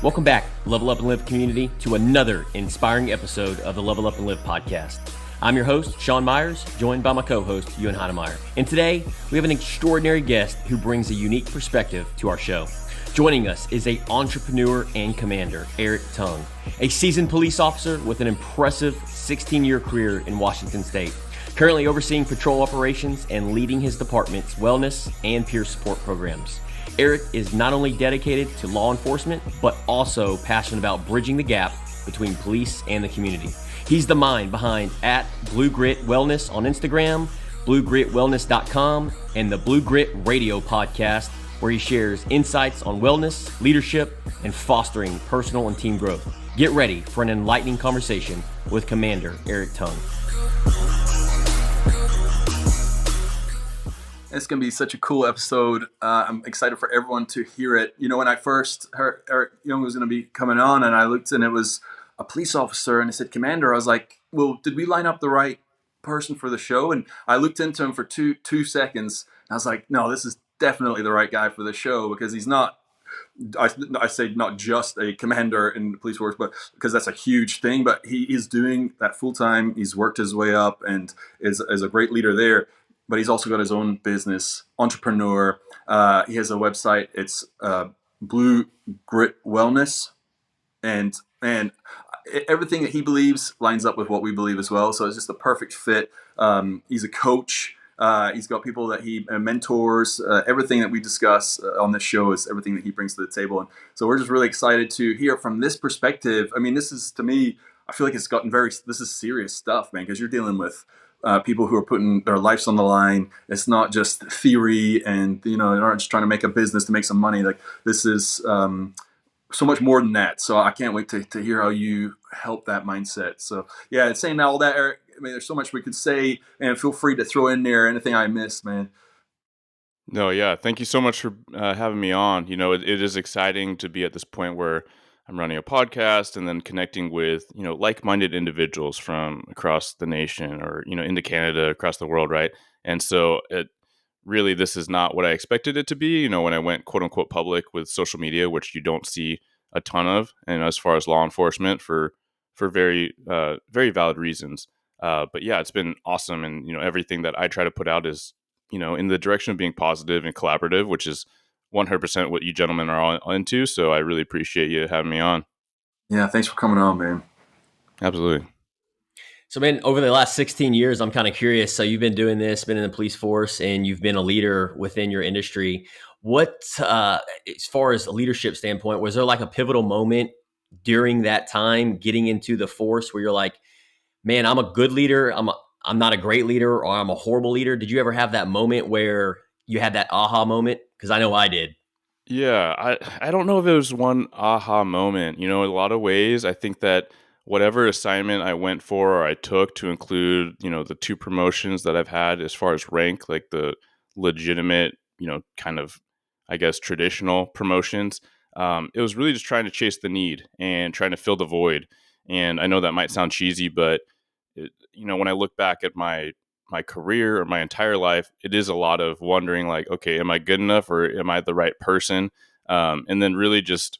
Welcome back, Level Up and Live community, to another inspiring episode of the Level Up and Live podcast. I'm your host, Sean Myers, joined by my co-host, Ewan Heinemeier. And today, we have an extraordinary guest who brings a unique perspective to our show. Joining us is an entrepreneur and commander, Eric Tong, a seasoned police officer with an impressive 16-year career in Washington State, currently overseeing patrol operations and leading his department's wellness and peer support programs. Eric is not only dedicated to law enforcement, but also passionate about bridging the gap between police and the community. He's the mind behind @Blue Grit Wellness on Instagram, bluegritwellness.com, and the Blue Grit Radio podcast, where he shares insights on wellness, leadership, and fostering personal and team growth. Get ready for an enlightening conversation with Commander Eric Tong. It's going to be such a cool episode. I'm excited for everyone to hear it. You know, when I first heard Eric Young was going to be coming on, and I looked and it was a police officer and it said Commander, I was like, well, did we line up the right person for the show? And I looked into him for two seconds. And I was like, no, this is definitely the right guy for the show, because he's not, I say not just a commander in the police force, but because that's a huge thing, but he is doing that full time. He's worked his way up and is a great leader there. But he's also got his own business, entrepreneur. He has a website. It's Blue Grit Wellness. And everything that he believes lines up with what we believe as well. So it's just the perfect fit. He's a coach. He's got people that he mentors. Everything that we discuss on this show is everything that he brings to the table. And so we're just really excited to hear from this perspective. I mean, this is, to me, I feel like it's gotten this is serious stuff, man, because you're dealing with people who are putting their lives on the line. It's not just theory, and they're not just trying to make a business to make some money. Like, this is so much more than that. So I can't wait to hear how you help that mindset. So yeah, saying all that, Eric, I mean, there's so much we could say, and feel free to throw in there anything I missed, man. No, yeah. Thank you so much for having me on. You know, it is exciting to be at this point where I'm running a podcast and then connecting with, like-minded individuals from across the nation, or, into Canada, across the world, right? And so this is not what I expected it to be, when I went quote unquote public with social media, which you don't see a ton of, and as far as law enforcement for very, very valid reasons. But yeah, it's been awesome. And, everything that I try to put out is, in the direction of being positive and collaborative, which is 100% what you gentlemen are all into. So I really appreciate you having me on. Yeah, thanks for coming on, man. Absolutely. So, man, over the last 16 years, I'm kind of curious. So you've been doing this, been in the police force, and you've been a leader within your industry. What, as far as a leadership standpoint, was there like a pivotal moment during that time getting into the force where you're like, man, I'm a good leader, I'm not a great leader, or I'm a horrible leader? Did you ever have that moment where you had that aha moment? Because I know I did. Yeah, I don't know if it was one aha moment. In a lot of ways, I think that whatever assignment I went for or I took, to include, the 2 promotions that I've had as far as rank, like the legitimate, kind of, I guess, traditional promotions, it was really just trying to chase the need and trying to fill the void. And I know that might sound cheesy, but when I look back at my career or my entire life, it is a lot of wondering, like, okay, am I good enough, or am I the right person? And then really just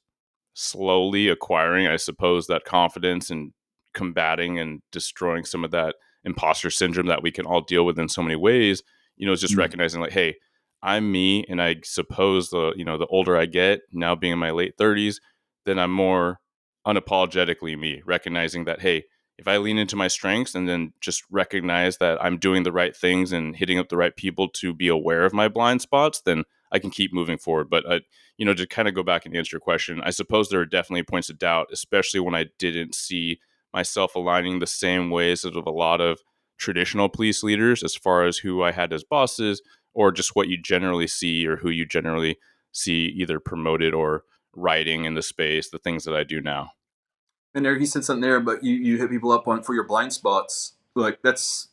slowly acquiring, I suppose, that confidence and combating and destroying some of that imposter syndrome that we can all deal with in so many ways. It's just recognizing, like, hey, I'm me. And I suppose the older I get, now being in my late 30s, then I'm more unapologetically me, recognizing that, hey, if I lean into my strengths and then just recognize that I'm doing the right things and hitting up the right people to be aware of my blind spots, then I can keep moving forward. But, to kind of go back and answer your question, I suppose there are definitely points of doubt, especially when I didn't see myself aligning the same ways as of a lot of traditional police leaders, as far as who I had as bosses, or just what you generally see, or who you generally see either promoted or writing in the space, the things that I do now. And there, he said something there, but you hit people up on for your blind spots. Like, that's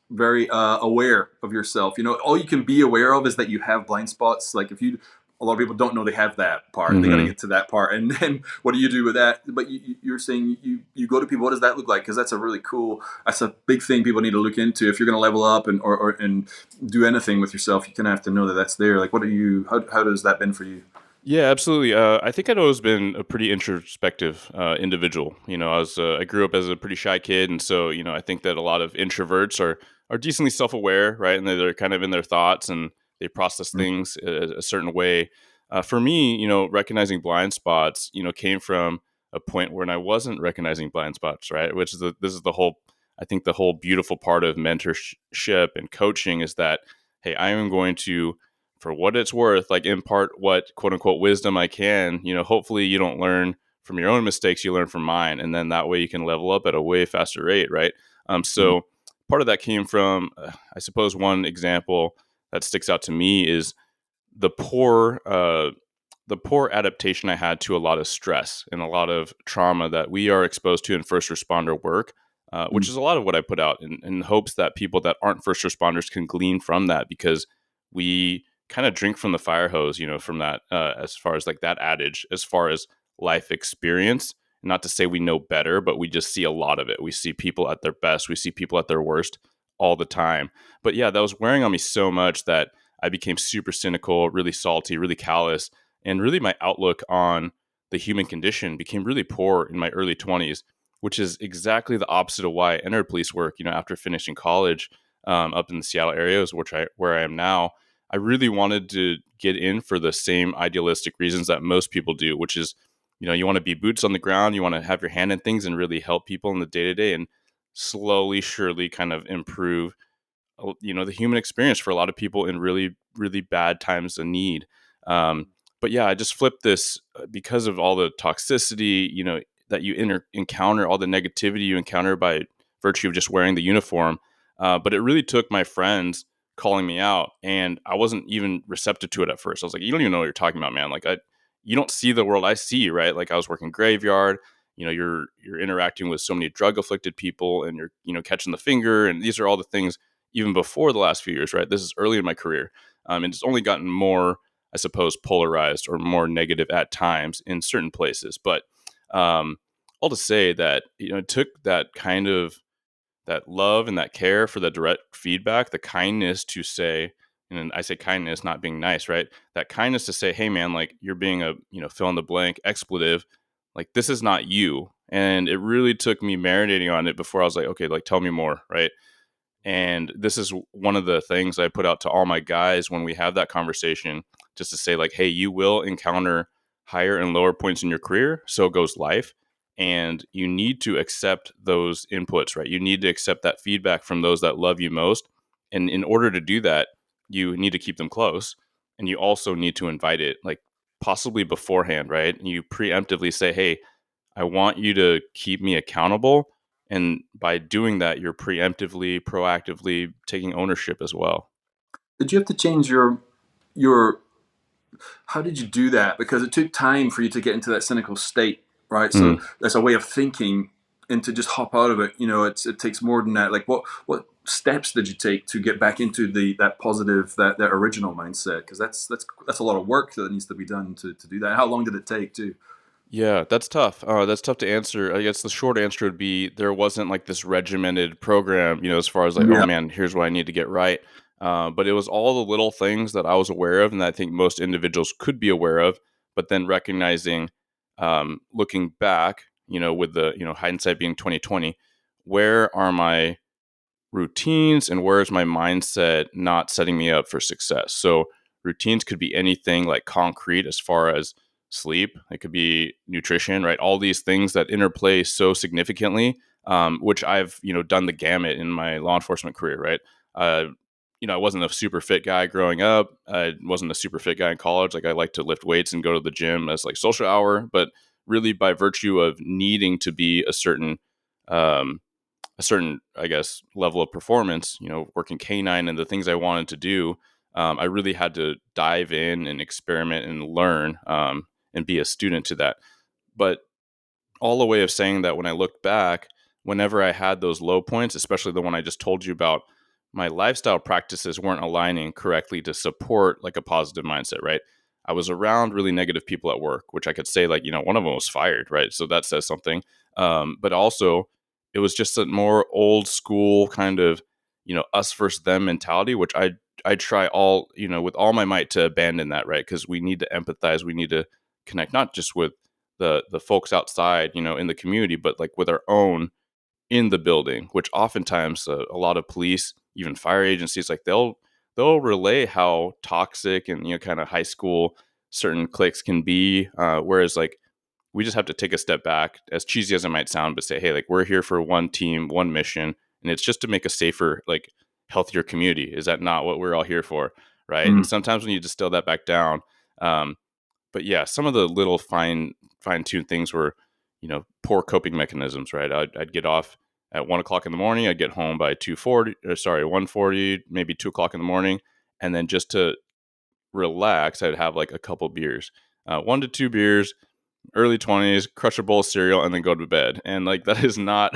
very aware of yourself. All you can be aware of is that you have blind spots. Like, a lot of people don't know they have that part. Mm-hmm. They got to get to that part, and then what do you do with that? But you're saying you go to people. What does that look like? Because that's a big thing people need to look into. If you're going to level up and do anything with yourself, you kind of have to know that that's there. Like, how does that been for you? Yeah, absolutely. I think I'd always been a pretty introspective individual. I grew up as a pretty shy kid, and so I think that a lot of introverts are decently self-aware, right? And they're kind of in their thoughts and they process Mm. things a certain way. For me, recognizing blind spots, came from a point when I wasn't recognizing blind spots, right? This is the whole, I think, the whole beautiful part of mentorship and coaching is that, hey, I am going to, for what it's worth, like impart what quote unquote wisdom I can. Hopefully you don't learn from your own mistakes, you learn from mine. And then that way you can level up at a way faster rate, right? Mm. So part of that came from, I suppose, one example that sticks out to me is the poor, the poor adaptation I had to a lot of stress and a lot of trauma that we are exposed to in first responder work, which Mm. is a lot of what I put out in hopes that people that aren't first responders can glean from that, because we kind of drink from the fire hose, from that, as far as like that adage, as far as life experience. Not to say we know better, but we just see a lot of it. We see people at their best, we see people at their worst all the time. But yeah, that was wearing on me so much that I became super cynical, really salty, really callous, and really my outlook on the human condition became really poor in my early 20s, which is exactly the opposite of why I entered police work. After finishing college, up in the Seattle area, where I am now. I really wanted to get in for the same idealistic reasons that most people do, which is, you want to be boots on the ground, you want to have your hand in things and really help people in the day to day, and slowly, surely, kind of improve the human experience for a lot of people in really, really bad times of need. Um, but yeah, I just flipped this, because of all the toxicity that you encounter, all the negativity you encounter by virtue of just wearing the uniform. But it really took my friends calling me out, and I wasn't even receptive to it at first. I was like, you don't even know what you're talking about, man. Like, you don't see the world I see, right? Like, I was working graveyard. You're interacting with so many drug afflicted people, and you're catching the finger, and these are all the things even before the last few years, right? This is early in my career. And it's only gotten more, I suppose, polarized or more negative at times in certain places. But all to say that, it took that kind of that love and that care for the direct feedback, the kindness to say, and I say kindness, not being nice, right? That kindness to say, hey, man, like, you're being a, fill in the blank expletive. Like, this is not you. And it really took me marinating on it before I was like, okay, like, tell me more, right? And this is one of the things I put out to all my guys when we have that conversation, just to say, like, hey, you will encounter higher and lower points in your career. So goes life. And you need to accept those inputs, right? You need to accept that feedback from those that love you most. And in order to do that, you need to keep them close. And you also need to invite it, like, possibly beforehand, right? And you preemptively say, hey, I want you to keep me accountable. And by doing that, you're preemptively, proactively taking ownership as well. Did you have to change your how did you do that? Because it took time for you to get into that cynical state, right? So Mm. there's a way of thinking, and to just hop out of it, it takes more than that. Like what steps did you take to get back into that positive, that original mindset? Because that's a lot of work that needs to be done to do that. How long did it take too? Yeah, that's tough. That's tough to answer. I guess the short answer would be there wasn't like this regimented program, as far as like, oh Yeah. man, here's what I need to get right. But it was all the little things that I was aware of and that I think most individuals could be aware of, but then recognizing, looking back, with the, hindsight being 2020, where are my routines and where is my mindset not setting me up for success? So routines could be anything like concrete, as far as sleep. It could be nutrition, right? All these things that interplay so significantly, which I've done the gamut in my law enforcement career, right? Uh, I wasn't a super fit guy growing up. I wasn't a super fit guy in college. Like, I like to lift weights and go to the gym as like social hour, but really by virtue of needing to be um, a certain, I guess, level of performance, working canine and the things I wanted to do, I really had to dive in and experiment and learn, and be a student to that. But all the way of saying that, when I looked back, whenever I had those low points, especially the one I just told you about, my lifestyle practices weren't aligning correctly to support like a positive mindset, right? I was around really negative people at work, which I could say, like, one of them was fired, right? So that says something. But also, it was just a more old school kind of, us versus them mentality, which I try all, with all my might to abandon that, right? Because we need to empathize, we need to connect not just with the folks outside, in the community, but like with our own in the building, which oftentimes a lot of police, even fire agencies, like they'll relay how toxic and kind of high school certain cliques can be. Whereas like we just have to take a step back, as cheesy as it might sound, but say, hey, like we're here for one team, one mission, and it's just to make a safer, like healthier community. Is that not what we're all here for, right? And Mm. sometimes when you distill that back down, but yeah, some of the little fine-tuned things were, poor coping mechanisms, right? I'd get off at 1 o'clock in the morning. I'd get home by 1:40, maybe 2 o'clock in the morning. And then just to relax, I'd have like a couple beers, 1 to 2 beers, early 20s, crush a bowl of cereal, and then go to bed. And like that is not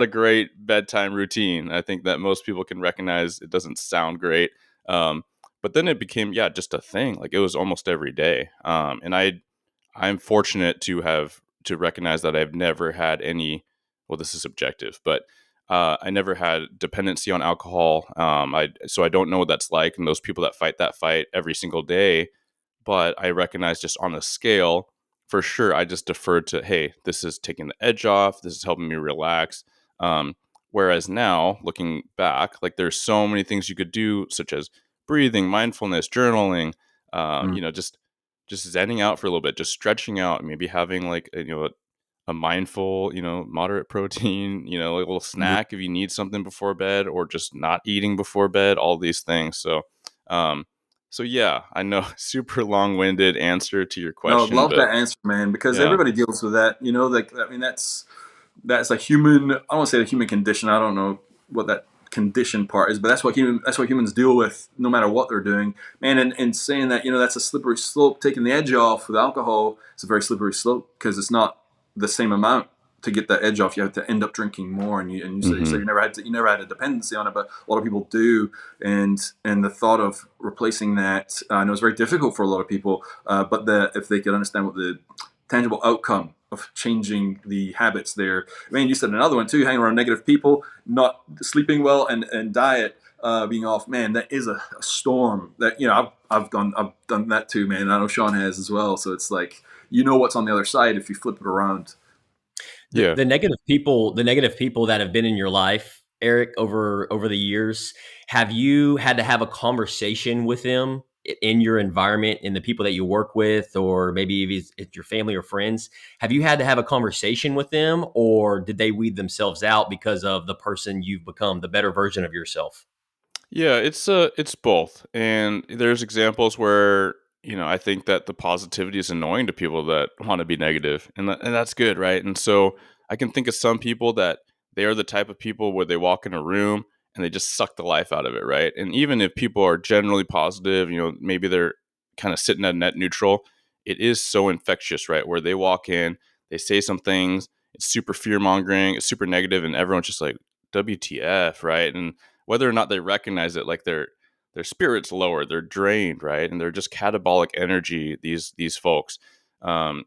a great bedtime routine. I think that most people can recognize it doesn't sound great. But then it became, just a thing. Like it was almost every day. And I'm fortunate to recognize that I've never had any, well, this is subjective, but I never had dependency on alcohol. So I don't know what that's like. And those people that fight that fight every single day, but I recognize just on a scale, for sure, I just deferred to, hey, this is taking the edge off. This is helping me relax. Um, Whereas now, looking back, like there's so many things you could do, such as breathing, mindfulness, journaling, Mm. just zenning out for a little bit, just stretching out, maybe having like a mindful, moderate protein, like a little Mm. snack if you need something before bed, or just not eating before bed, all these things. Um, so yeah, I know super long-winded answer to your No, question, love but that answer, man, because yeah. everybody deals with that. Like I mean, that's a human. I don't want to say the human condition. I don't know what that condition part is, but that's what humans deal with, no matter what they're doing, man. And saying that, that's a slippery slope. Taking the edge off with alcohol, it's a very slippery slope because it's not the same amount. To get that edge off, you have to end up drinking more, and you said Hmm. you never had a dependency on it, but a lot of people do, and the thought of replacing that, I know it's very difficult for a lot of people, but if they could understand what the tangible outcome of changing the habits there. I mean, you said another one too, hanging around negative people, not sleeping well, and diet being off. Man, that is a storm. That I've done that too, man. I know Sean has as well. So it's like what's on the other side if you flip it around. Yeah. The negative people that have been in your life, Eric, over the years, have you had to have a conversation with them in your environment, in the people that you work with, or maybe if it's your family or friends? Have you had to have a conversation with them, or did they weed themselves out because of the person you've become, the better version of yourself? Yeah, it's both. And there's examples where, I think that the positivity is annoying to people that want to be negative, and that's good, right? And so I can think of some people that they are the type of people where they walk in a room and they just suck the life out of it, right? And even if people are generally positive, maybe they're kind of sitting at net neutral, it is so infectious, right? Where they walk in, they say some things, it's super fear mongering, it's super negative, and everyone's just like, WTF, right? And whether or not they recognize it, like their spirit's lower, they're drained, right? And they're just catabolic energy, these folks. Um,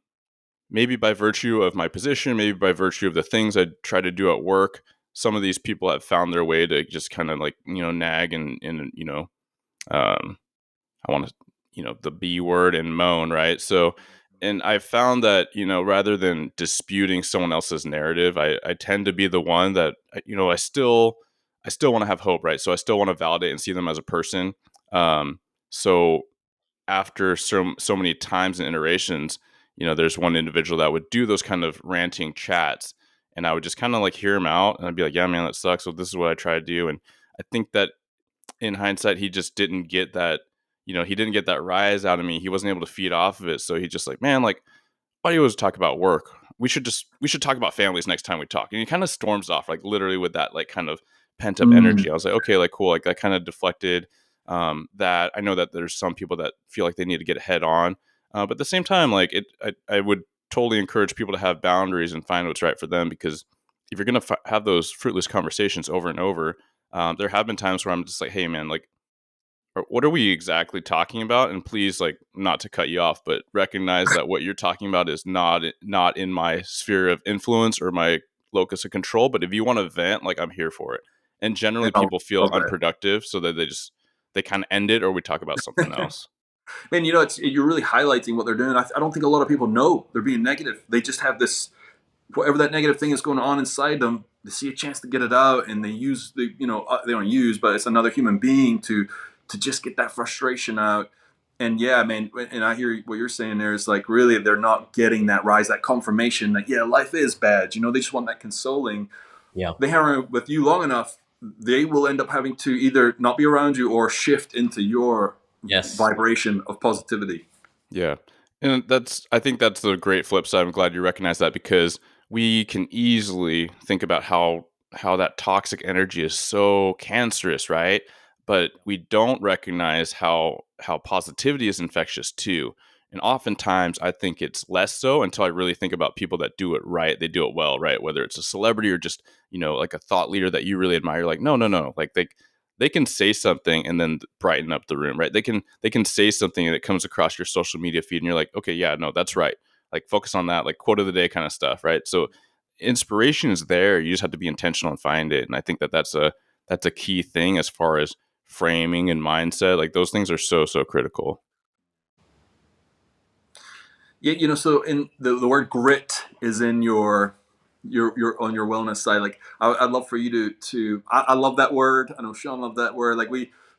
Maybe by virtue of my position, maybe by virtue of the things I try to do at work, some of these people have found their way to just kind of like, nag and um, I want to, the B word and moan, right? So, and I found that, rather than disputing someone else's narrative, I tend to be the one that, I still want to have hope, right? So I still want to validate and see them as a person. So after so many times and iterations, there's one individual that would do those kind of ranting chats, and I would just kind of like hear him out, and I'd be like, yeah, man, that sucks. So this is what I try to do. And I think that in hindsight, he just didn't get that, he didn't get that rise out of me. He wasn't able to feed off of it. So he just like, man, like, why do you always talk about work? We should talk about families next time we talk. And he kind of storms off, like literally with that, like kind of pent up Mm. energy. I was like, okay, like cool. Like that kind of deflected that. I know that there's some people that feel like they need to get head on. But at the same time, like I would totally encourage people to have boundaries and find what's right for them, because if you're going to have those fruitless conversations over and over, there have been times where I'm just like, hey man, like, what are we exactly talking about? And please, like, not to cut you off, but recognize that what you're talking about is not in my sphere of influence or my locus of control. But if you want to vent, like, I'm here for it. And Yeah, generally I people feel love that. unproductive, so that they kind of end it or we talk about something else. Man, you're really highlighting what they're doing. I don't think a lot of people know they're being negative. They just have this, whatever that negative thing is going on inside them. They see a chance to get it out, and they don't use, but it's another human being to just get that frustration out. And yeah, man, and I hear what you're saying there is like really they're not getting that rise, that confirmation that yeah, life is bad. They just want that consoling. Yeah. They hang around with you long enough, they will end up having to either not be around you or shift into your Yes. vibration of positivity. Yeah. And I think that's the great flip side. I'm glad you recognize that, because we can easily think about how that toxic energy is so cancerous, right? But we don't recognize how positivity is infectious too. And oftentimes I think it's less so until I really think about people that do it right. They do it well, right? Whether it's a celebrity or just, like a thought leader that you really admire. Like, no, no, no. Like they can say something and then brighten up the room, right? They can say something that comes across your social media feed and you're like, okay, yeah, no, that's right. Like focus on that, like quote of the day kind of stuff, right? So inspiration is there. You just have to be intentional and find it. And I think that that's a key thing as far as framing and mindset. Like those things are so critical. Yeah, so in the word grit is in your on your wellness side. Like I'd love for you I love that word. I know Sean loved that word. Like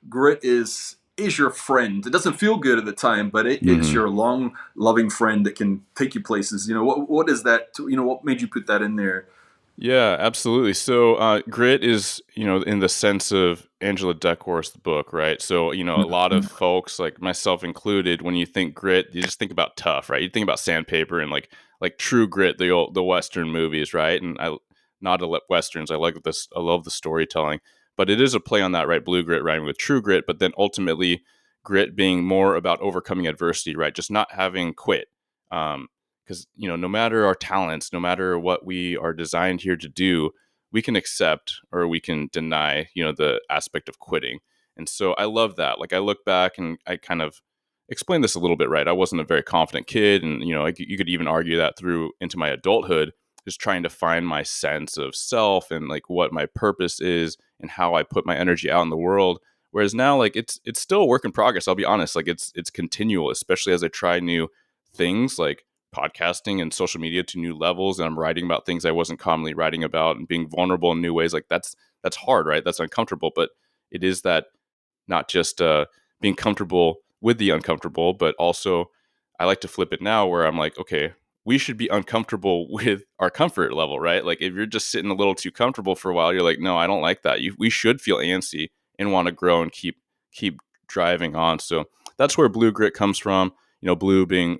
grit is your friend. It doesn't feel good at the time, but it's Mhm. your long loving friend that can take you places. What is that? What made you put that in there? Yeah, absolutely. So, grit is, in the sense of Angela Duckworth's book, right? So, a lot of folks, like myself included, when you think grit, you just think about tough, right? You think about sandpaper and like True Grit, the Western movies, right? And not Westerns. I like this. I love the storytelling, but it is a play on that, right? Blue grit rhyming with true grit, but then ultimately, grit being more about overcoming adversity, right? Just not having quit. Because no matter our talents, no matter what we are designed here to do, we can accept or we can deny the aspect of quitting. And so I love that. Like I look back and I kind of explain this a little bit, right? I wasn't a very confident kid, and you could even argue that through into my adulthood, just trying to find my sense of self and like what my purpose is and how I put my energy out in the world. Whereas now, like it's still a work in progress. I'll be honest, like it's continual, especially as I try new things like podcasting and social media to new levels, and I'm writing about things I wasn't commonly writing about and being vulnerable in new ways. Like that's hard, right? That's uncomfortable, but it is that not just being comfortable with the uncomfortable, but also I like to flip it now where I'm like, okay, we should be uncomfortable with our comfort level, right? Like if you're just sitting a little too comfortable for a while, you're like, no, I don't like that. We should feel antsy and want to grow and keep driving on. So that's where blue grit comes from. Blue being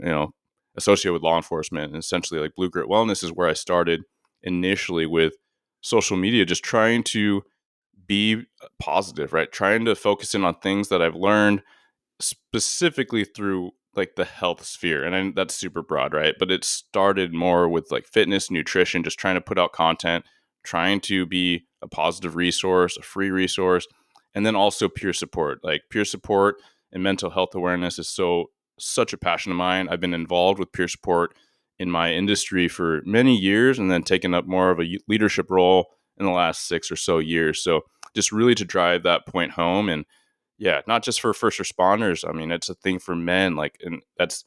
associated with law enforcement, and essentially like blue grit wellness is where I started initially with social media, just trying to be positive, right? Trying to focus in on things that I've learned specifically through like the health sphere. And that's super broad, right? But it started more with like fitness, nutrition, just trying to put out content, trying to be a positive resource, a free resource, and then also peer support. Like peer support and mental health awareness is such a passion of mine. I've been involved with peer support in my industry for many years and then taken up more of a leadership role in the last 6 or so years. So just really to drive that point home. And yeah, not just for first responders. I mean, it's a thing for men, like, and it's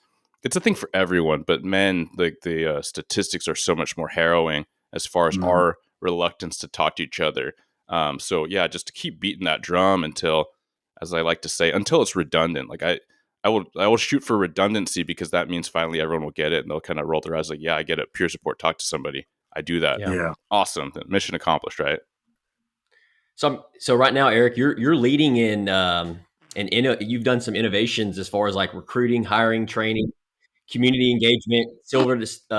a thing for everyone. But men, like the statistics are so much more harrowing as far as Mm. our reluctance to talk to each other. So yeah, just to keep beating that drum until, as I like to say, until it's redundant. Like I will shoot for redundancy, because that means finally everyone will get it and they'll kind of roll their eyes like, yeah, I get it. Peer support, talk to somebody. I do that. Yeah. Yeah. Awesome. Mission accomplished, right? So right now, Eric, you're leading in you've done some innovations as far as like recruiting, hiring, training, community engagement,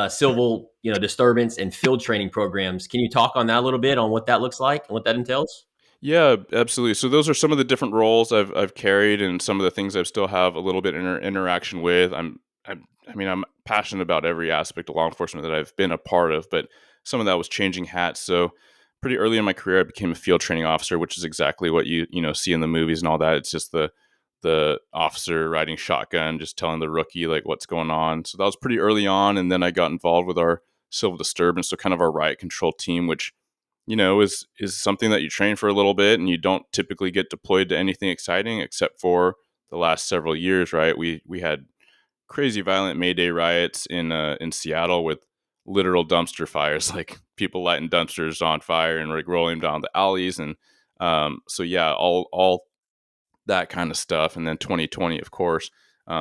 civil disturbance, and field training programs. Can you talk on that a little bit on what that looks like and what that entails? Yeah, absolutely. So those are some of the different roles I've carried, and some of the things I still have a little bit interaction with. I'm passionate about every aspect of law enforcement that I've been a part of, but some of that was changing hats. So pretty early in my career, I became a field training officer, which is exactly what you see in the movies and all that. It's just the officer riding shotgun, just telling the rookie like what's going on. So that was pretty early on, and then I got involved with our civil disturbance, so kind of our riot control team, which is something that you train for a little bit, and you don't typically get deployed to anything exciting except for the last several years, right? We had crazy violent May Day riots in Seattle with literal dumpster fires, like people lighting dumpsters on fire and like rolling down the alleys, and so yeah, all that kind of stuff. And then 2020, of course.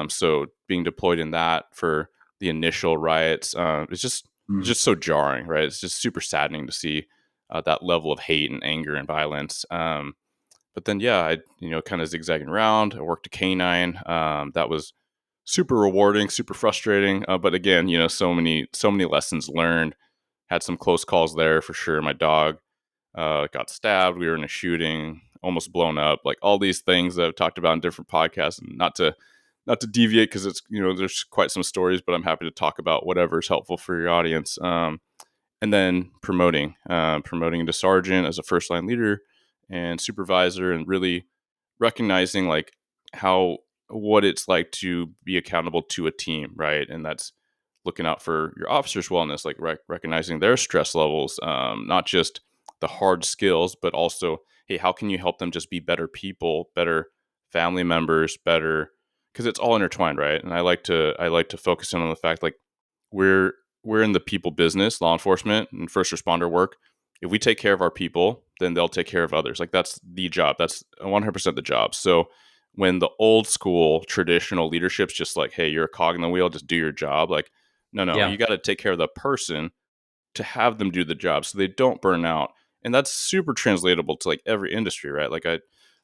So being deployed in that for the initial riots, it's just so jarring, right? It's just super saddening to see that level of hate and anger and violence. But then, yeah, I kind of zigzagging around. I worked a canine. That was super rewarding, super frustrating. But again, so many lessons learned. Had some close calls there for sure. My dog got stabbed. We were in a shooting, almost blown up. Like all these things that I've talked about in different podcasts, and not to deviate because it's there's quite some stories, but I'm happy to talk about whatever is helpful for your audience. And then promoting to sergeant as a first line leader and supervisor, and really recognizing like how what it's like to be accountable to a team, right? And that's looking out for your officers' wellness, like recognizing their stress levels, not just the hard skills, but also, hey, how can you help them just be better people, better family members, better, because it's all intertwined, right? And I like to focus in on the fact like we're we're in the people business, law enforcement and first responder work. If we take care of our people, then they'll take care of others. Like that's the job. That's 100% the job. So when the old school traditional leadership's just like, hey, you're a cog in the wheel, just do your job. Like, no, Yeah. you got to take care of the person to have them do the job so they don't burn out. And that's super translatable to like every industry, right? Like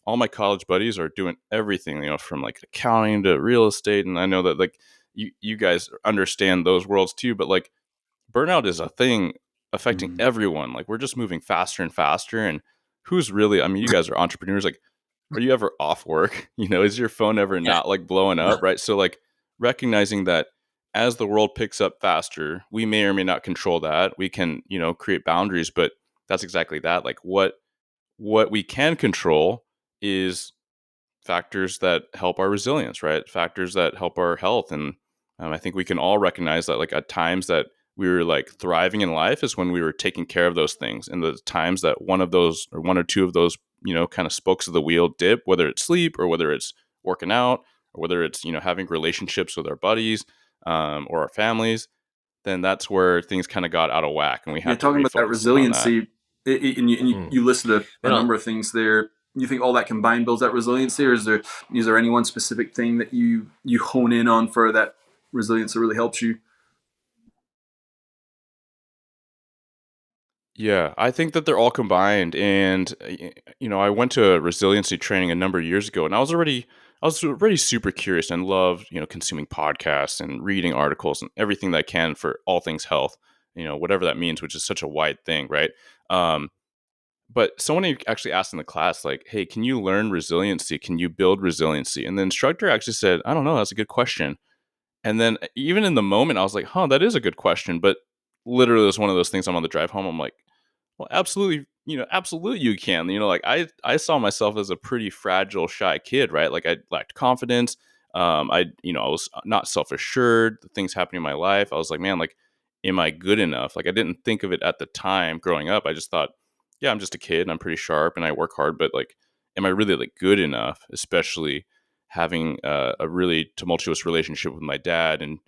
all my college buddies are doing everything, from like accounting to real estate. And I know that like you guys understand those worlds too, but like burnout is a thing affecting everyone. Like we're just moving faster and faster. And who's really, I mean, you guys are entrepreneurs. Like, are you ever off work? Is your phone ever Yeah. not like blowing up? Right. So like recognizing that as the world picks up faster, we may or may not control that. We can, create boundaries, but that's exactly that. Like what we can control is factors that help our resilience, right? Factors that help our health. And I think we can all recognize that, like, at times that we were like thriving in life is when we were taking care of those things. And the times that one of those or one or two of those, kind of spokes of the wheel dip, whether it's sleep or whether it's working out or whether it's, having relationships with our buddies or our families, then that's where things kind of got out of whack and we Yeah, had to talking about that refocus in on that. resiliency, and Hmm. you listed a Man, number of things there. You think all that combined builds that resiliency, or is there any one specific thing that you hone in on for that resilience that really helps you? Yeah, I think that they're all combined, and I went to a resiliency training a number of years ago, and I was already super curious and loved consuming podcasts and reading articles and everything that I can for all things health, whatever that means, which is such a wide thing, right? Um, but someone actually asked in the class, like, "Hey, can you learn resiliency? Can you build resiliency?" And the instructor actually said, "I don't know. That's a good question." And then even in the moment, I was like, "Huh, that is a good question." But literally, it was one of those things. I'm on the drive home. I'm like, well, absolutely, absolutely you can. Like I saw myself as a pretty fragile, shy kid, right? Like I lacked confidence. I was not self-assured. The things happening in my life, I was like, man, like, am I good enough? Like I didn't think of it at the time growing up. I just thought, yeah, I'm just a kid and I'm pretty sharp and I work hard, but like, am I really like good enough? Especially having a really tumultuous relationship with my dad and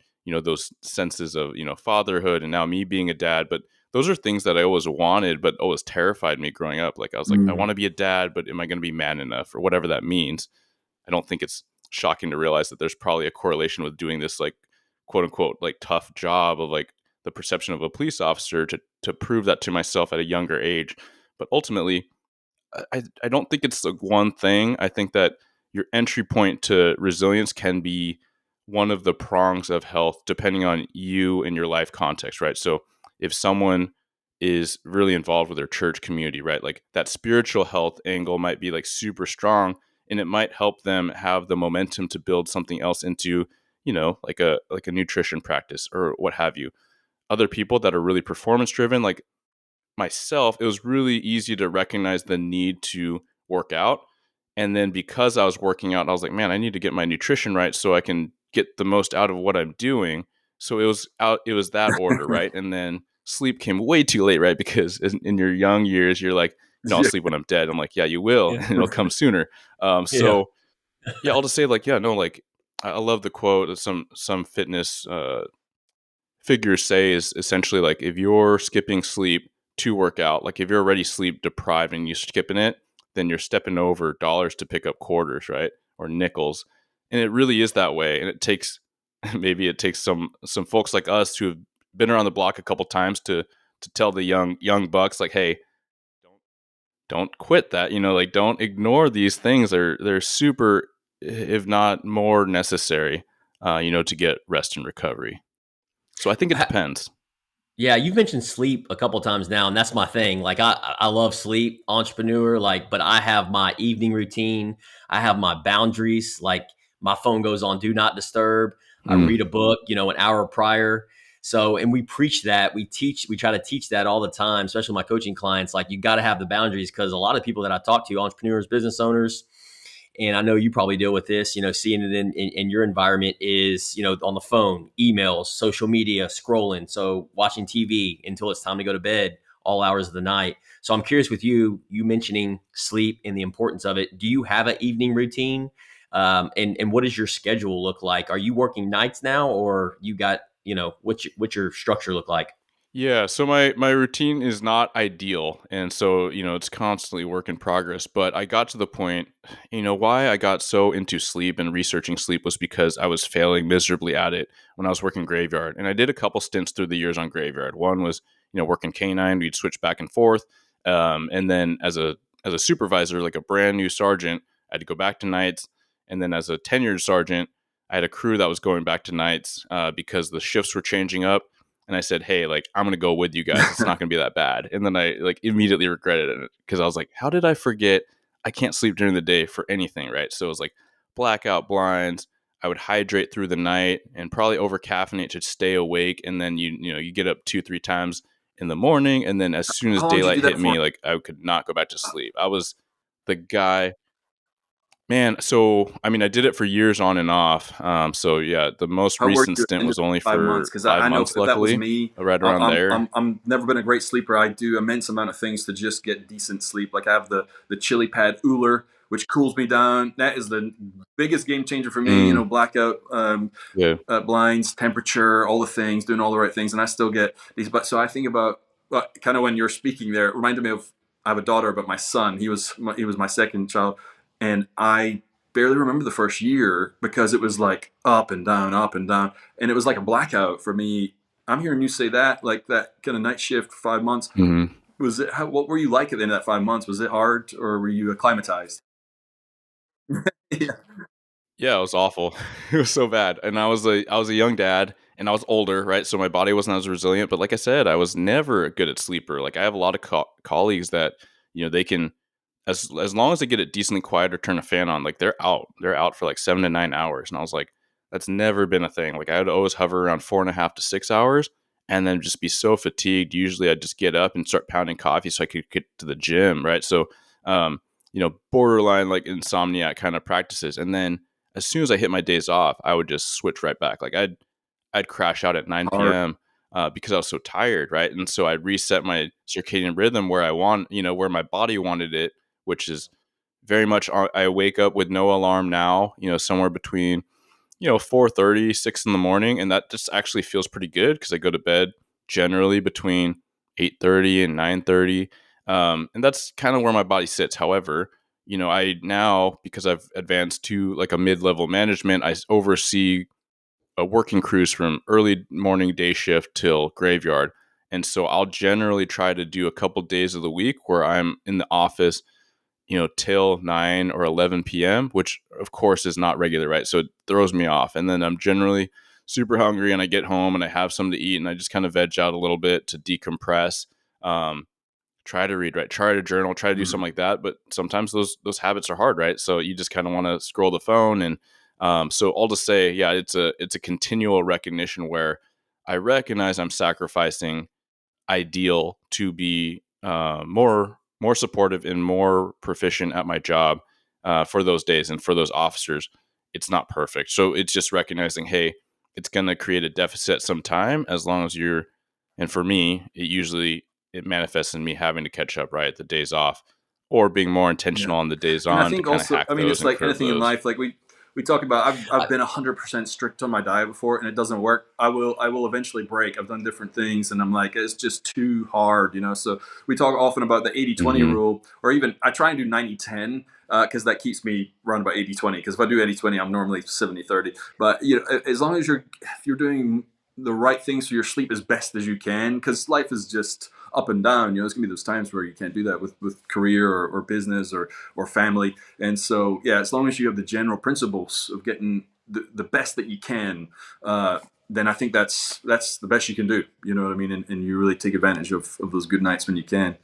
those senses of fatherhood and now me being a dad, but those are things that I always wanted, but always terrified me growing up. Like I was like, I want to be a dad, but am I going to be man enough or whatever that means? I don't think it's shocking to realize that there's probably a correlation with doing this like quote unquote like tough job of like the perception of a police officer to prove that to myself at a younger age. But ultimately, I don't think it's the one thing. I think that your entry point to resilience can be one of the prongs of health depending on you and your life context, right? So if someone is really involved with their church community, right? Like that spiritual health angle might be like super strong and it might help them have the momentum to build something else into, like a nutrition practice or what have you. Other people that are really performance driven, like myself, it was really easy to recognize the need to work out. And then because I was working out, I was like, man, I need to get my nutrition right so I can get the most out of what I'm doing. So it was that order, right? And then sleep came way too late, right? Because in your young years, you're like, I'll Yeah. sleep when I'm dead. I'm like, yeah, you will, Yeah. and it'll come sooner. Yeah. So yeah, I'll just say like, yeah, no, like I love the quote that some fitness figures say is essentially like if you're skipping sleep to work out, like if you're already sleep deprived and you're skipping it, then you're stepping over dollars to pick up quarters, right? Or nickels. And it really is that way. And it takes maybe it takes some folks like us who have been around the block a couple times to tell the young bucks like, hey, don't quit that. Like don't ignore these things. They're super, if not more necessary, to get rest and recovery. So I think it depends. Yeah, you've mentioned sleep a couple times now, and that's my thing. Like I love sleep, entrepreneur, like, but I have my evening routine. I have my boundaries. Like my phone goes on do not disturb. I Mm. read a book, an hour prior. So, and we preach that, we try to teach that all the time, especially my coaching clients. Like you got to have the boundaries because a lot of people that I talk to, entrepreneurs, business owners, and I know you probably deal with this, seeing it in your environment is, on the phone, emails, social media, scrolling. So watching TV until it's time to go to bed all hours of the night. So I'm curious with you mentioning sleep and the importance of it. Do you have an evening routine? And what does your schedule look like? Are you working nights now or you got, what's your structure look like? Yeah, so my routine is not ideal, and so it's constantly work in progress. But I got to the point, why I got so into sleep and researching sleep was because I was failing miserably at it when I was working graveyard, and I did a couple stints through the years on graveyard. One was working canine, we'd switch back and forth, and then as a supervisor, like a brand new sergeant, I had to go back to nights, and then as a tenured sergeant, I had a crew that was going back to nights because the shifts were changing up. And I said, hey, like, I'm going to go with you guys. It's not going to be that bad. And then I like immediately regretted it because I was like, how did I forget? I can't sleep during the day for anything, right? So it was like blackout blinds. I would hydrate through the night and probably over caffeinate to stay awake. And then you get up 2-3 times in the morning. And then as soon as How long did you do daylight hit that for? me, like I could not go back to sleep. I was the guy. Man, so I mean, I did it for years on and off. So yeah, the most How were recent you at the stint end of was only 5 months? for Because five I know months, if that was luckily, me, right around there. I'm never been a great sleeper. I do immense amount of things to just get decent sleep. Like I have the chili pad Uller, which cools me down. That is the biggest game changer for me. Mm, Blackout yeah. blinds, temperature, all the things, doing all the right things, and I still get these. But so I think about kind of when you're speaking there, it reminded me of I have a daughter, but my son, he was my second child, and I barely remember the first year because it was like up and down, and it was like a blackout for me. I'm hearing you say that, like that kind of night shift for 5 months. Mhm. Was it? What were you like at the end of that 5 months? Was it hard, or were you acclimatized? Yeah. Yeah, it was awful. It was so bad. And I was a young dad and I was older, right? So my body wasn't as resilient, but like I said, I was never a good at sleeper. Like I have a lot of colleagues that, they can as long as they get it decently quiet or turn a fan on, like they're out. They're out for like 7 to 9 hours. And I was like, that's never been a thing. Like I would always hover around 4.5 to 6 hours and then just be so fatigued. Usually I'd just get up and start pounding coffee so I could get to the gym, right? So borderline like insomnia kind of practices. And then as soon as I hit my days off, I would just switch right back. Like I'd crash out at 9 Hard. p.m. Because I was so tired, right? And so I'd reset my circadian rhythm where I want, where my body wanted it, which is very much. I wake up with no alarm now, somewhere between 4:30, 6 in the morning, and that just actually feels pretty good because I go to bed generally between 8:30 and 9:30, and that's kind of where my body sits. However, I now, because I've advanced to like a mid-level management, I oversee a working crews from early morning day shift till graveyard. And so I'll generally try to do a couple days of the week where I'm in the office, till 9 or 11 p.m., which of course is not regular, right? So it throws me off. And then I'm generally super hungry and I get home and I have something to eat and I just kind of veg out a little bit to decompress. Um, Try to read, right? Try to journal, try to do Mhm. something like that. But sometimes those habits are hard, right? So you just kind of want to scroll the phone. And so I'll just say, yeah, it's a continual recognition where I recognize I'm sacrificing ideal to be more supportive and more proficient at my job for those days and for those officers. It's not perfect, so it's just recognizing, hey, it's going to create a deficit sometime as long as you're And for me, it manifests in me having to catch up, right? The days off, or being more Yeah. intentional on the days And I on to think kind of also, hack I mean, those it's and like curb anything in those. life. Like we talk about, I've been 100% strict on my diet before, and it doesn't work. I will eventually break. I've done different things, and I'm like, it's just too hard, you know. So we talk often about the 80-20 Mm-hmm. rule, or even I try and do 90-10 because that keeps me around about 80-20. Because if I do 80-20, I'm normally 70-30. But you know, as long as if you're doing the right things for your sleep as best as you can, because life is just up and down. You know, there's gonna be those times where you can't do that with career or business or family. And so, yeah, as long as you have the general principles of getting the best that you can, then I think that's the best you can do. You know what I mean? And you really take advantage of those good nights when you can.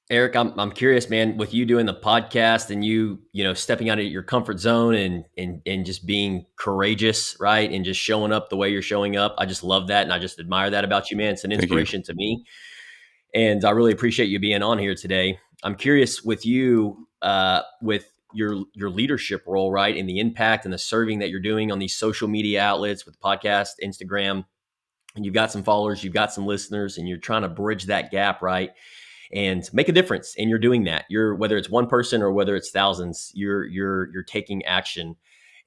Eric, I'm curious, man, with you doing the podcast and you stepping out of your comfort zone and just being courageous, right? And just showing up the way you're showing up. I just love that. And I just admire that about you, man. It's an Thank you. inspiration to me. And I really appreciate you being on here today. I'm curious with you, with your leadership role, right? And the impact and the serving that you're doing on these social media outlets with podcast, Instagram, and you've got some followers, you've got some listeners, and you're trying to bridge that gap, right? And make a difference. And you're doing that. You're, whether it's one person or whether it's thousands, you're taking action.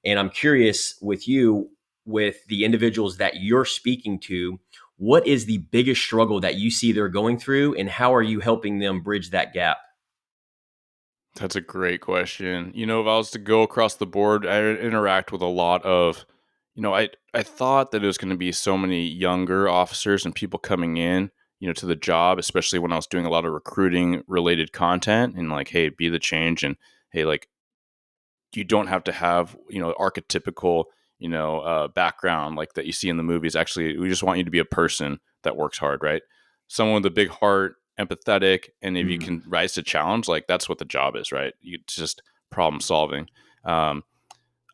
And I'm curious with you, with the individuals that you're speaking to, what is the biggest struggle that you see they're going through, and how are you helping them bridge that gap? That's a great question. You know, if I was to go across the board, I interact with a lot of, I thought that it was going to be so many younger officers and people coming in, to the job, especially when I was doing a lot of recruiting related content and like, hey, be the change. And hey, like, you don't have to have, archetypical, background like that you see in the movies. Actually, we just want you to be a person that works hard, right? Someone with a big heart, empathetic, and if you Mm. can rise to challenge, like that's what the job is, right? It's just problem solving. Um,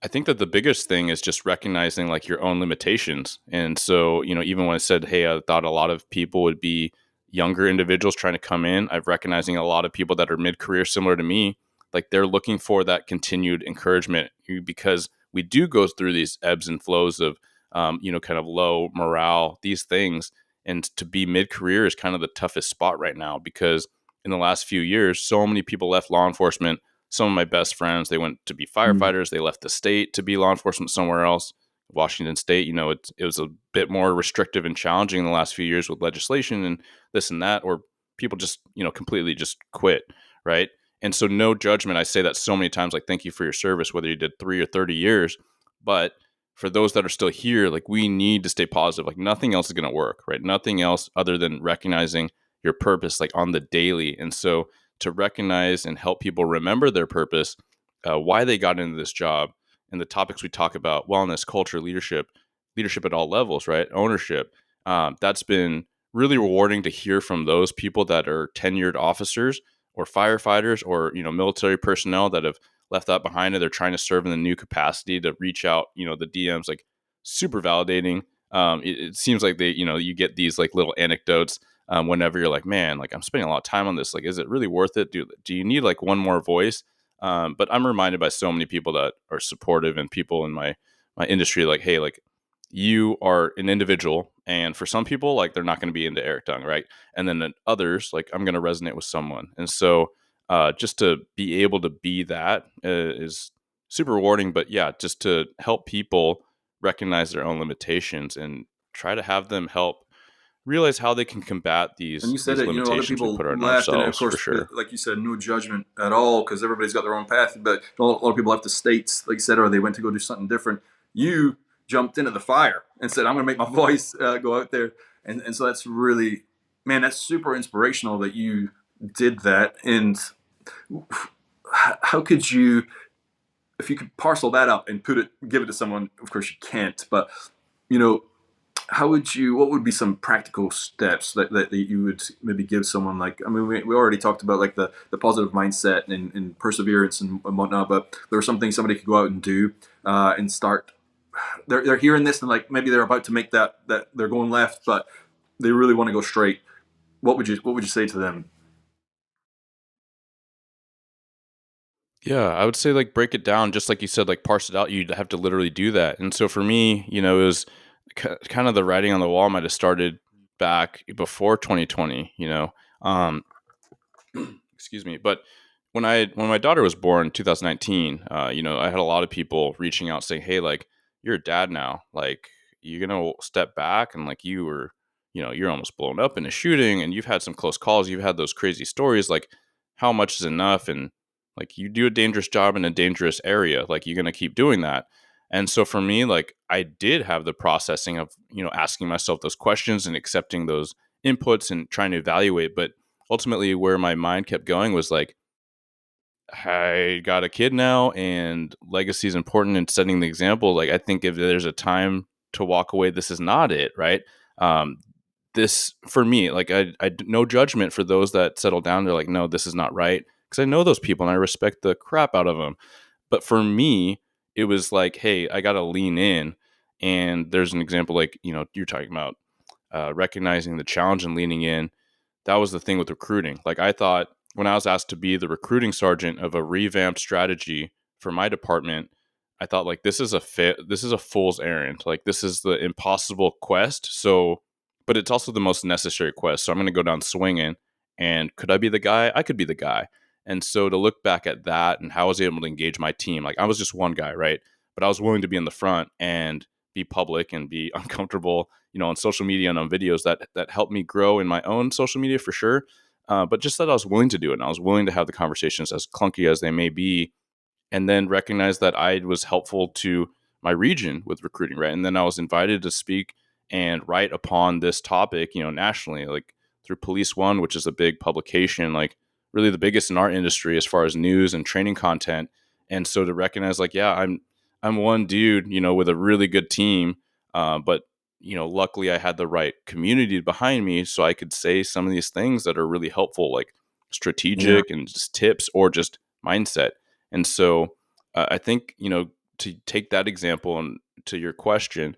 I think that the biggest thing is just recognizing like your own limitations. And so, even when I said, hey, I thought a lot of people would be younger individuals trying to come in, I'm recognizing a lot of people that are mid career, similar to me, like they're looking for that continued encouragement because we do go through these ebbs and flows of, kind of low morale, these things. And to be mid career is kind of the toughest spot right now because in the last few years, so many people left law enforcement. Some of my best friends, they went to be Mm. firefighters. They left the state to be law enforcement somewhere else. Washington State, it was a bit more restrictive and challenging in the last few years with legislation and this and that, or people just, completely just quit, right? And so, no judgment. I say that so many times, like, thank you for your service, whether you did 3 or 30 years. But for those that are still here, like, we need to stay positive. Like, nothing else is going to work, right? Nothing else other than recognizing your purpose, like on the daily. And so, to recognize and help people remember their purpose, why they got into this job, and the topics we talk about: wellness, culture, leadership at all levels, right? Ownership. That's been really rewarding to hear from those people that are tenured officers or firefighters or military personnel that have left that behind and they're trying to serve in the new capacity to reach out. The DMs, like, super validating. It seems like you get these like little anecdotes whenever you're like, man, like I'm spending a lot of time on this. Like, is it really worth it? Do you need like one more voice? But I'm reminded by so many people that are supportive and people in my industry, like, hey, like you are an individual, and for some people, like they're not going to be into Eric Tung, right? And then others, like I'm going to resonate with someone, and so just to be able to be that is super rewarding. But yeah, just to help people recognize their own limitations and try to have them help realize how they can combat And these you said these it, you know, a lot of limitations we people put on left, and of ourselves, for course, sure. like you said, no judgment at all because everybody's got their own path. But a lot of people left the states, like you said, or they went to go do something different. You jumped into the fire and said, "I'm going to make my voice go out there," and so that's really, man, that's super inspirational that you did that. And how could you, if you could parcel that up and give it to someone? Of course, you can't, but you know, what would be some practical steps that you would maybe give someone? Like, I mean, we already talked about like the positive mindset and perseverance and whatnot, but there are some things somebody could go out and do and start. They're hearing this and like maybe they're about to make that they're going left, but they really want to go straight. What would you say to them? Yeah, I would say like break it down, just like you said, like parse it out. You'd have to literally do that. And so for me, it was kind of the writing on the wall might have started back before 2020, um, excuse me. But when my daughter was born in 2019, I had a lot of people reaching out saying, "Hey, like you're a dad now. Like you're gonna step back and like you were, you're almost blown up in a shooting, and you've had some close calls. You've had those crazy stories. Like how much is enough? And like you do a dangerous job in a dangerous area. Like you're gonna keep doing that." And so for me, like I did have the processing of asking myself those questions and accepting those inputs and trying to evaluate, but ultimately where my mind kept going was like, I got a kid now and legacy is important in setting the example. Like I think if there's a time to walk away, this is not it, right? um this for me, like I no judgment for those that settle down. They're like, no, this is not right, because I know those people and I respect the crap out of them. But for me, it was like, hey, I got to lean in. And there's an example, like you're talking about recognizing the challenge and leaning in. That was the thing with recruiting. Like I thought when I was asked to be the recruiting sergeant of a revamped strategy for my department, I thought like this is a fool's errand. Like this is the impossible quest. So, but it's also the most necessary quest. So I'm going to go down swinging. And could I be the guy? I could be the guy. And so to look back at that and how I was able to engage my team, like I was just one guy, right? But I was willing to be in the front and be public and be uncomfortable, on social media and on videos that helped me grow in my own social media for sure. But just that I was willing to do it, and I was willing to have the conversations, as clunky as they may be, and then recognize that I was helpful to my region with recruiting, right? And then I was invited to speak and write upon this topic, nationally, like through Police One, which is a big publication, like really the biggest in our industry as far as news and training content. And so to recognize, like, yeah, I'm one dude, with a really good team, but luckily I had the right community behind me, so I could say some of these things that are really helpful, like Yeah. strategic and just tips or just mindset. And so I think, to take that example and to your question,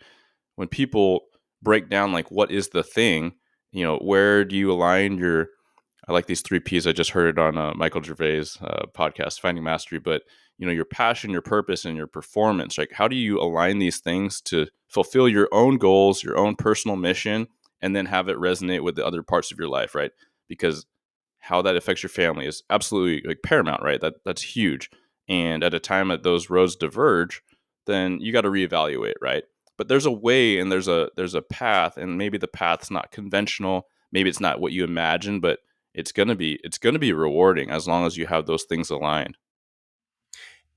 when people break down like what is the thing, where do you align your, I like these three P's. I just heard it on Michael Gervais' podcast, Finding Mastery. But your passion, your purpose, and your performance. Like, how do you align these things to fulfill your own goals, your own personal mission, and then have it resonate with the other parts of your life, right? Because how that affects your family is absolutely like paramount, right? That's huge. And at a time that those roads diverge, then you got to reevaluate, right? But there's a way and there's a path, and maybe the path's not conventional, maybe it's not what you imagine, but it's gonna be rewarding as long as you have those things aligned.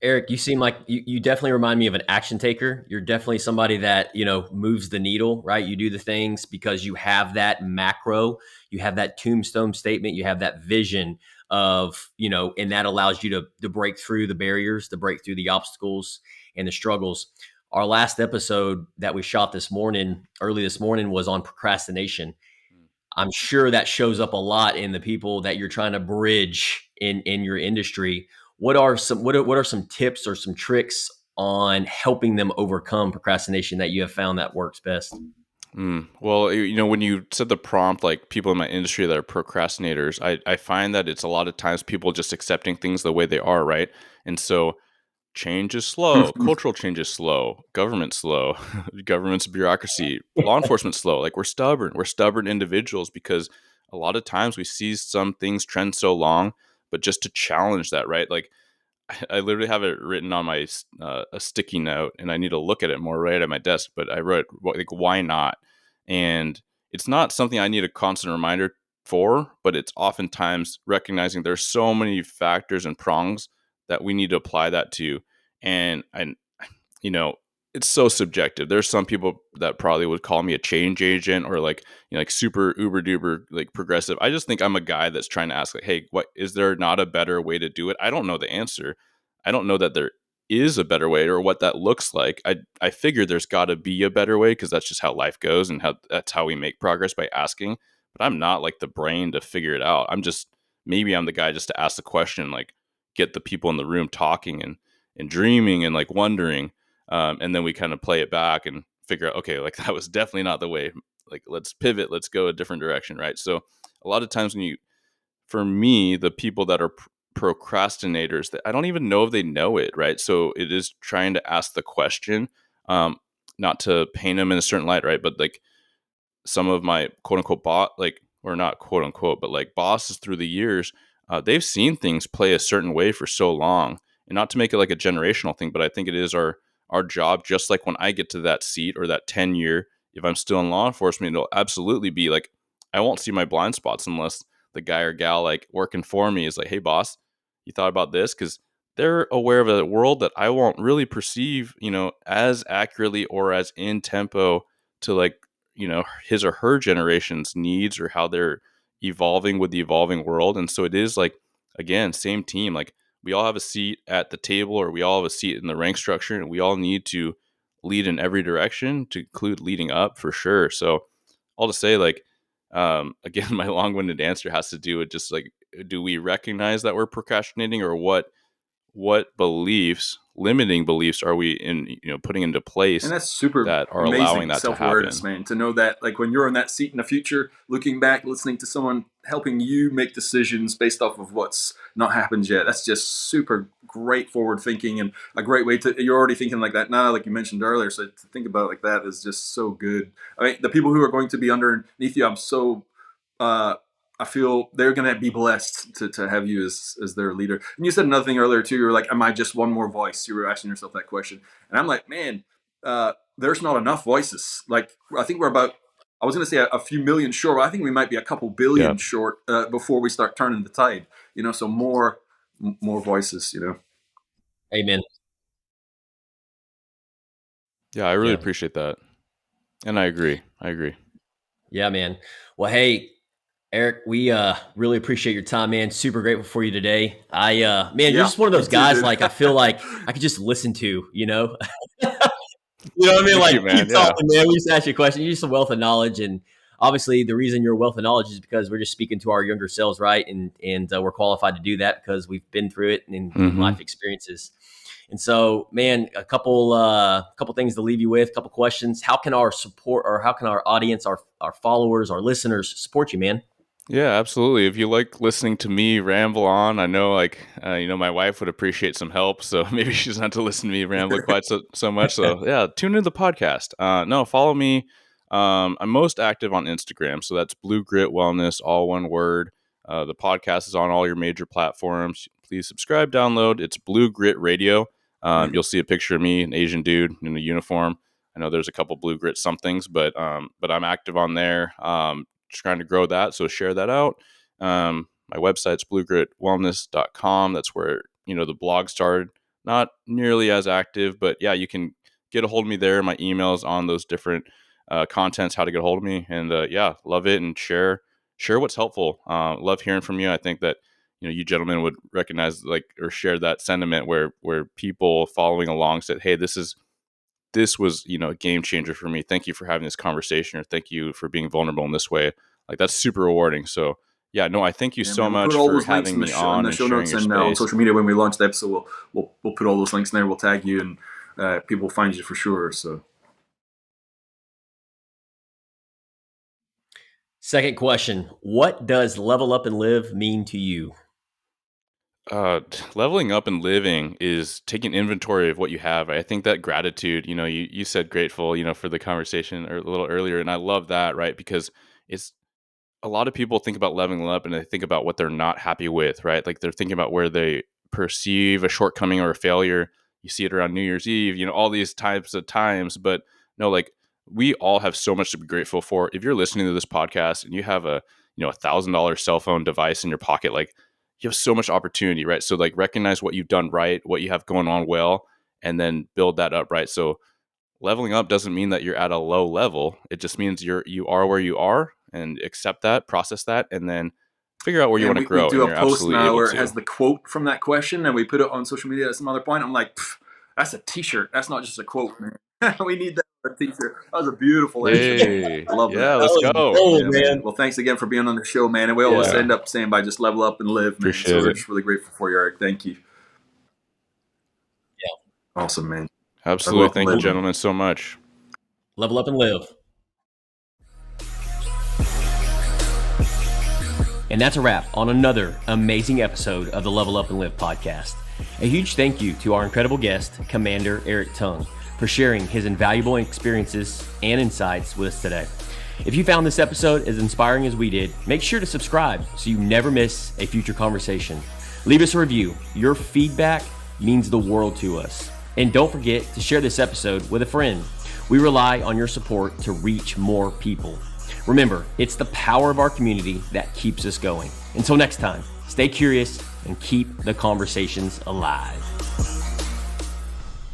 Eric, you seem like you definitely remind me of an action taker. You're definitely somebody that, moves the needle, right? You do the things because you have that macro, you have that tombstone statement, you have that vision of, and that allows you to break through the barriers, to break through the obstacles and the struggles. Our last episode that we shot early this morning, was on procrastination. I'm sure that shows up a lot in the people that you're trying to bridge in your industry. What are some tips or some tricks on helping them overcome procrastination that you have found that works best? Well, when you said the prompt, like people in my industry that are procrastinators, I find that it's a lot of times people just accepting things the way they are, right? And so change is slow, cultural change is slow, government slow, government's bureaucracy, law enforcement slow. Like we're stubborn individuals because a lot of times we see some things trend so long, but just to challenge that, right? Like I literally have it written on my a sticky note, and I need to look at it more right at my desk. But I wrote like, why not? And it's not something I need a constant reminder for, but it's oftentimes recognizing there's so many factors and prongs that we need to apply that to. And you know, it's so subjective. There's some people that probably would call me a change agent or like, like super uber duper like progressive. I just think I'm a guy that's trying to ask like, hey, what is there not a better way to do it? I don't know the answer. I don't know that there is a better way or what that looks like. I figure there's got to be a better way because that's just how life goes and how that's how we make progress by asking. But I'm not like the brain to figure it out. Maybe I'm the guy just to ask the question, like get the people in the room talking and dreaming and like wondering, and then we kind of play it back and figure out, okay, like that was definitely not the way. Like, let's pivot, let's go a different direction, right? So, a lot of times for me, the people that are procrastinators that I don't even know if they know it, right? So it is trying to ask the question, not to paint them in a certain light, right? But like some of my quote unquote or not quote unquote, but like bosses through the years, they've seen things play a certain way for so long, and not to make it like a generational thing, but I think it is our job. Just like when I get to that seat or that tenure, if I'm still in law enforcement, it'll absolutely be like I won't see my blind spots unless the guy or gal like working for me is like, "Hey, boss, you thought about this?" Because they're aware of a world that I won't really perceive, as accurately or as in tempo to like his or her generation's needs or how they're evolving with the evolving world. And so it is like, again, same team, like we all have a seat at the table or we all have a seat in the rank structure, and we all need to lead in every direction, to include leading up for sure. So all to say, like, again, my long-winded answer has to do with just like, do we recognize that we're procrastinating, or what beliefs, limiting beliefs, are we putting into And place that's super that are allowing amazing that to self-awareness, happen? man, to know that like when you're in that seat in the future, looking back, listening to someone helping you make decisions based off of what's not happened yet. That's just super great forward thinking, and a great way to, you're already thinking like that now, like you mentioned earlier. So to think about it like that is just so good. I mean, the people who are going to be underneath you, uh, I feel they're going to be blessed to have you as their leader. And you said another thing earlier too. You were like, am I just one more voice? You were asking yourself that question. And I'm like, man, there's not enough voices. Like, I think we're about, I was going to say a few million short, but I think we might be a couple Yeah. billion short before we start turning the tide, so more voices, Amen. Yeah, I really Yeah. appreciate that. And I agree. Yeah, man. Well, hey, Eric, we really appreciate your time, man. Super grateful for you today. Man, you're Yeah, just one of me those too, guys dude. like I feel like I could just listen to, you know? You know what I mean? Thank Like, you, man. keep Yeah. talking, man. We just ask you a question. You're just a wealth of knowledge. And obviously, the reason you're a wealth of knowledge is because we're just speaking to our younger selves, right? And we're qualified to do that because we've been through it in Mm-hmm. life experiences. And so, man, a couple things to leave you with, a couple questions. How can our support, or how can our audience, our followers, our listeners support you, man? Yeah, absolutely. If you like listening to me ramble on, I know like my wife would appreciate some help, so maybe she doesn't have to listen to me ramble quite so much. So yeah, tune into the podcast. No, follow me. I'm most active on Instagram, so that's Blue Grit Wellness, all one word. The podcast is on all your major platforms. Please subscribe, download. It's Blue Grit Radio. You'll see a picture of me, an Asian dude in a uniform. I know there's a couple Blue Grit somethings, but I'm active on there. Trying to grow that, so share that out. My website's bluegritwellness.com. That's where the blog started. Not nearly as active, but yeah, you can get a hold of me there. My email's on those different contents, how to get a hold of me. And yeah, love it, and share what's helpful. Love hearing from you. I think that you gentlemen would recognize like or share that sentiment where people following along said, hey, this was a game changer for me. Thank you for having this conversation, or thank you for being vulnerable in this way. Like, that's super rewarding. So yeah, no, I thank you Yeah, so man. We'll put much all for those links having in me in on the and show sharing notes your and on space. social media when we launch the episode. We'll put all those links in there. We'll tag you, and people will find you for sure. So, Second question: what does level up and live mean to you? Leveling up and living is taking inventory of what you have. I think that gratitude, you said grateful, for the conversation or a little earlier. And I love that, right? Because it's, a lot of people think about leveling up and they think about what they're not happy with, right? Like they're thinking about where they perceive a shortcoming or a failure. You see it around New Year's Eve, all these types of times. But no, like we all have so much to be grateful for. If you're listening to this podcast and you have a $1,000 cell phone device in your pocket, like you have so much opportunity, right? So like recognize what you've done right, what you have going on well, and then build that up, right? So leveling up doesn't mean that you're at a low level. It just means you are where you are, and accept that, process that, and then figure out where you and want to we grow. do And a you're post absolutely now able where it to. has the quote from that question, and we put it on social media at some other point. I'm like, that's a T-shirt. That's not just a quote, man. We need that for a T-shirt. That was a beautiful answer. Hey, I love yeah, that. That let's was go. gold, Yeah, man. man. Well, thanks again for being on the show, man. And we always Yeah. Yeah, end up saying by just level up and live, man. So appreciate we're it. just really grateful for you, Eric. Thank you. Yeah. Awesome, man. Level Absolutely. up and Thank you, live, man. gentlemen, so much. Level up and live. And that's a wrap on another amazing episode of the Level Up and Live podcast. A huge thank you to our incredible guest, Commander Eric Tong, for sharing his invaluable experiences and insights with us today. If you found this episode as inspiring as we did, make sure to subscribe so you never miss a future conversation. Leave us a review. Your feedback means the world to us. And don't forget to share this episode with a friend. We rely on your support to reach more people. Remember, it's the power of our community that keeps us going. Until next time, stay curious and keep the conversations alive.